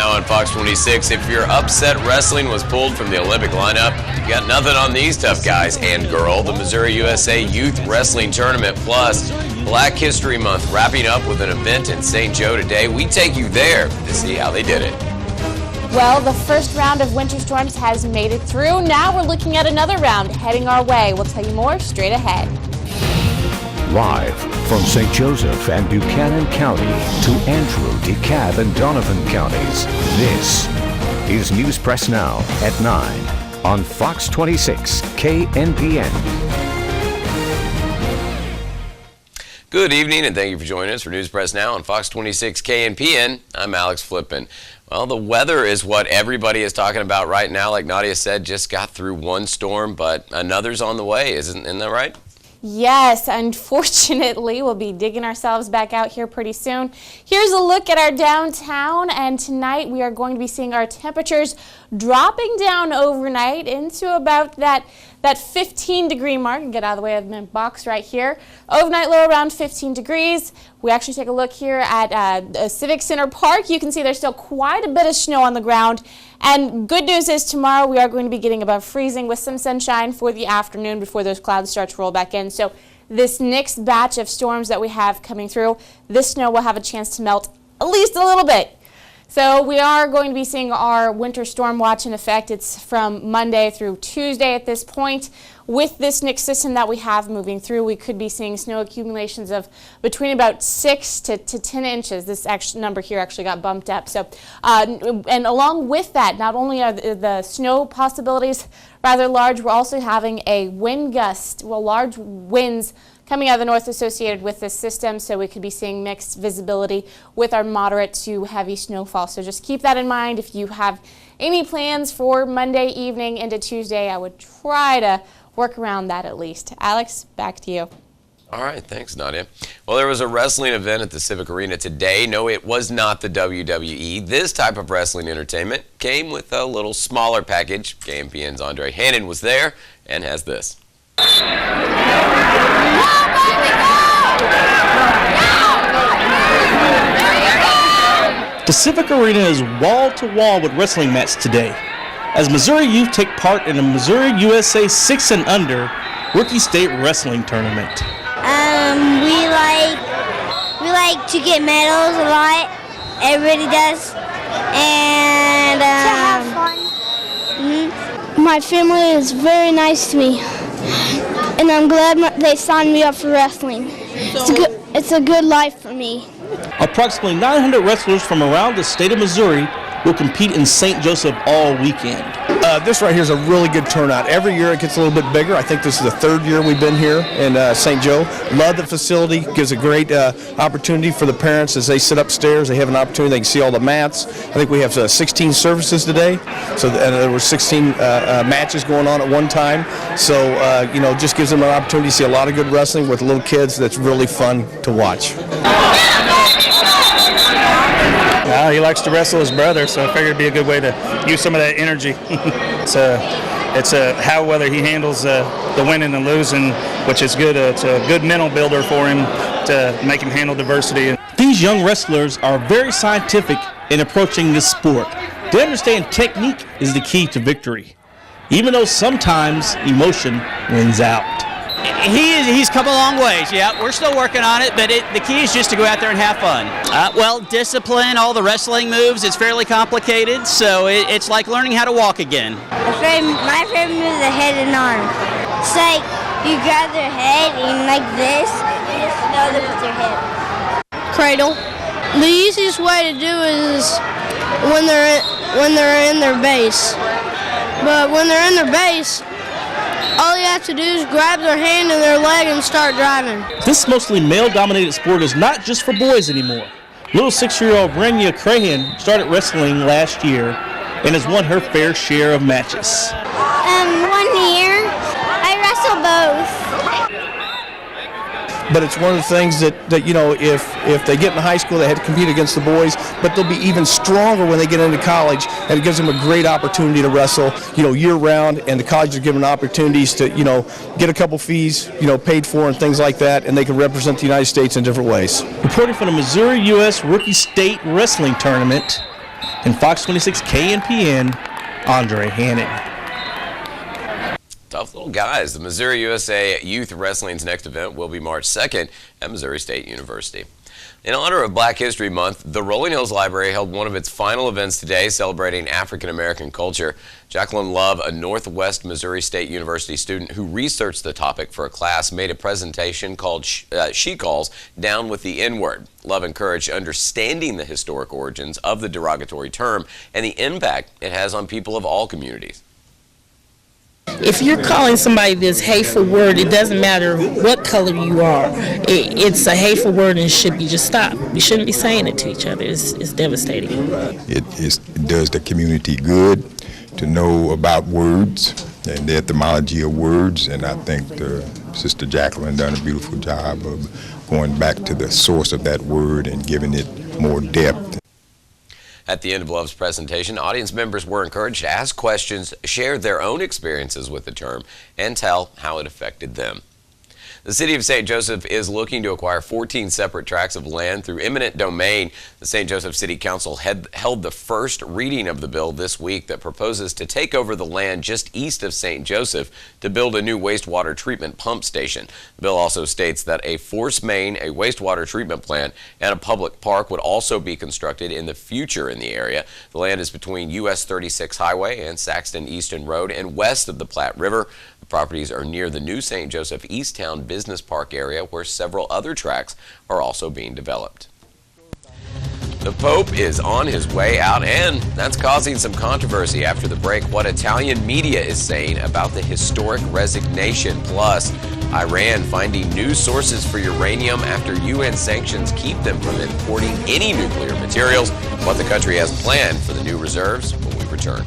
Now on Fox 26. If your upset wrestling was pulled from the Olympic lineup, you got nothing on these tough guys and girl. The Missouri USA Youth Wrestling Tournament plus Black History Month wrapping up with an event in St. Joe today. We take you there to see how they did it. Well, the first round of Winter Storms has made it through. Now we're looking at another round heading our way. We'll tell you more straight ahead. Live from St. Joseph and Buchanan County to Andrew, DeKalb, and Donovan counties, this is News Press Now at 9 on Fox 26 KNPN. Good evening, and thank you for joining us for News Press Now on Fox 26 KNPN. I'm Alex Flippin. Well, the weather is what everybody is talking about right now. Like Nadia said, just got through one storm, but another's on the way. Isn't that right? Yes, unfortunately, we'll be digging ourselves back out here pretty soon. Here's a look at our downtown, and tonight we are going to be seeing our temperatures dropping down overnight into about that 15-degree mark. And get out of the way of the box right here. Overnight low around 15 degrees. We actually take a look here at Civic Center Park. You can see there's still quite a bit of snow on the ground. And good news is tomorrow we are going to be getting above freezing with some sunshine for the afternoon before those clouds start to roll back in. So this next batch of storms that we have coming through, this snow will have a chance to melt at least a little bit. So we are going to be seeing our winter storm watch in effect. It's from Monday through Tuesday at this point. With this next system that we have moving through, we could be seeing snow accumulations of between about 6 to 10 inches. This number here actually got bumped up. So, and along with that, not only are the snow possibilities rather large, we're also having a wind gust, large winds coming out of the north associated with this system, so we could be seeing mixed visibility with our moderate to heavy snowfall. So just keep that in mind. If you have any plans for Monday evening into Tuesday, I would try to work around that at least. Alex, back to you. All right, thanks, Nadia. Well, there was a wrestling event at the Civic Arena today. No, it was not the WWE. This type of wrestling entertainment came with a little smaller package. KNPN's Andre Hannon was there and has this. The Civic Arena is wall-to-wall with wrestling matches today, as Missouri youth take part in the Missouri USA 6 and Under Rookie State Wrestling Tournament. We like to get medals a lot. Everybody does, and to have fun. My family is very nice to me, and I'm glad they signed me up for wrestling. It's a good life for me. Approximately 900 wrestlers from around the state of Missouri will compete in St. Joseph all weekend. This right here is a really good turnout. Every year it gets a little bit bigger. I think this is the third year we've been here in St. Joe. Love the facility. Gives a great opportunity for the parents as they sit upstairs. They have an opportunity. They can see all the mats. I think we have 16 services today. So there were 16 matches going on at one time. So just gives them an opportunity to see a lot of good wrestling with little kids. That's really fun to watch. He likes to wrestle his brother, so I figured it'd be a good way to use some of that energy. It's whether he handles the win and the losing, which is good. It's a good mental builder for him to make him handle diversity. These young wrestlers are very scientific in approaching this sport. They understand technique is the key to victory, even though sometimes emotion wins out. He's come a long ways, yeah. We're still working on it, but the key is just to go out there and have fun. Discipline, all the wrestling moves, it's fairly complicated, so it's like learning how to walk again. My favorite move is the head and arm. It's like you grab their head and like this, you just know them with your head. Cradle. The easiest way to do it is when they're in their base. But when they're in their base, all you have to do is grab their hand and their leg and start driving. This mostly male-dominated sport is not just for boys anymore. Little 6-year-old Brenya Crahan started wrestling last year and has won her fair share of matches. 1 year, I wrestle both. But it's one of the things that if they get into high school, they had to compete against the boys, but they'll be even stronger when they get into college, and it gives them a great opportunity to wrestle, year-round, and the colleges are given opportunities to, get a couple fees, paid for and things like that, and they can represent the United States in different ways. Reporting from the Missouri U.S. Rookie State Wrestling Tournament, In Fox 26 KNPN, Andre Hannon. Tough little guys. The Missouri USA Youth Wrestling's next event will be March 2nd at Missouri State University. In honor of Black History Month, the Rolling Hills Library held one of its final events today celebrating African American culture. Jacqueline Love, a Northwest Missouri State University student who researched the topic for a class, made a presentation called she calls Down with the N-Word. Love encouraged understanding the historic origins of the derogatory term and the impact it has on people of all communities. If you're calling somebody this hateful word, it doesn't matter what color you are. It's a hateful word and it should be just stopped. We shouldn't be saying it to each other. It's devastating. It does the community good to know about words and the etymology of words, and I think Sister Jacqueline done a beautiful job of going back to the source of that word and giving it more depth. At the end of Love's presentation, audience members were encouraged to ask questions, share their own experiences with the term, and tell how it affected them. The city of St. Joseph is looking to acquire 14 separate tracts of land through eminent domain. The St. Joseph City Council held the first reading of the bill this week that proposes to take over the land just east of St. Joseph to build a new wastewater treatment pump station. The bill also states that a force main, a wastewater treatment plant, and a public park would also be constructed in the future in the area. The land is between US 36 Highway and Saxton Easton Road and west of the Platte River. The properties are near the new St. Joseph Easttown Business Park area, where several other tracts are also being developed. The Pope is on his way out, and that's causing some controversy. After the break, what Italian media is saying about the historic resignation. Plus, Iran finding new sources for uranium after UN sanctions keep them from importing any nuclear materials. What the country has planned for the new reserves when we return.